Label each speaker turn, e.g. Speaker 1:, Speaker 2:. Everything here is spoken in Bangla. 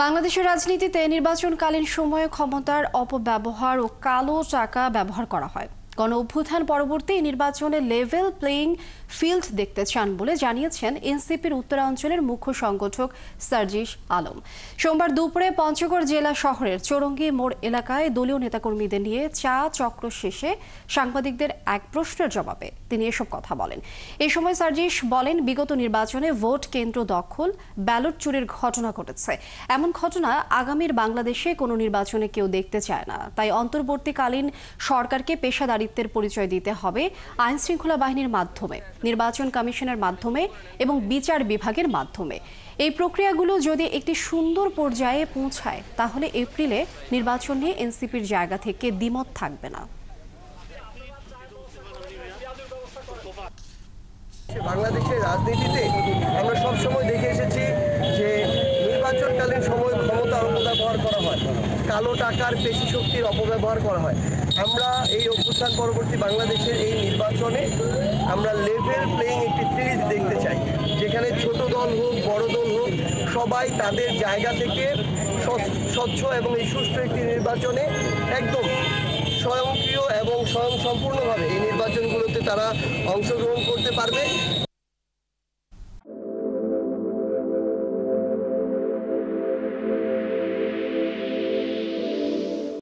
Speaker 1: বাংলাদেশের রাজনীতিতে নির্বাচনকালীন সময়ে ক্ষমতার অপব্যবহার ও কালো টাকা ব্যবহার করা হয়। গণ অভ্যুত্থান পরবর্তী নির্বাচনে লেভেল প্লেইং ফিল্ড দেখতে চান বলে জানিয়েছেন এনসিপির উত্তরাঞ্চলের মুখ্য সংগঠক সার্জিস আলম। সোমবার দুপুরে পঞ্চগড় জেলা শহরের চৌরঙ্গি মোড় এলাকায় দলীয় নেতাকর্মীদের নিয়ে চা চক্র শেষে সাংবাদিকদের এক প্রশ্নের জবাবে তিনি এসব কথা বলেন। এ সময় সার্জিস বলেন, বিগত নির্বাচনে ভোট কেন্দ্র দখল, ব্যালট চুরির ঘটনা ঘটেছে। এমন ঘটনা আগামীর বাংলাদেশে কোনো নির্বাচনে কেউ দেখতে চায় না। তাই অন্তর্বর্তীকালীন সরকারকে পেশাদারিত্বের পরিচয় দিতে হবে আইন শৃঙ্খলা বাহিনীর মাধ্যমে, নির্বাচন কমিশনের মাধ্যমে এবং বিচার বিভাগের মাধ্যমে। এই প্রক্রিয়াগুলো যদি একটি সুন্দর পর্যায়ে পৌঁছায় তাহলে এপ্রিলে নির্বাচন নিয়ে এনসিপির জায়গা থেকে দ্বিমত থাকবে না।
Speaker 2: বাংলাদেশের রাজনীতিতে আমরা সবসময় দেখে এসেছি যে নির্বাচনকালীন সময় ক্ষমতার অপব্যবহার করা হয়, কালো টাকার পেশি শক্তির অপব্যবহার করা হয়। আমরা এই অভ্যুত্থান পরবর্তী বাংলাদেশের এই নির্বাচনে আমরা লেভেল প্লেইং একটি ফিল্ড দেখতে চাই, যেখানে ছোট দল হোক বড় দল হোক সবাই তাদের জায়গা থেকে স্বচ্ছ এবং এই সুষ্ঠু একটি নির্বাচনে একদম স্বয়ংক্রিয় এবং স্বয়ংসম্পূর্ণভাবে এই নির্বাচনগুলোতে তারা অংশগ্রহণ করতে পারবে।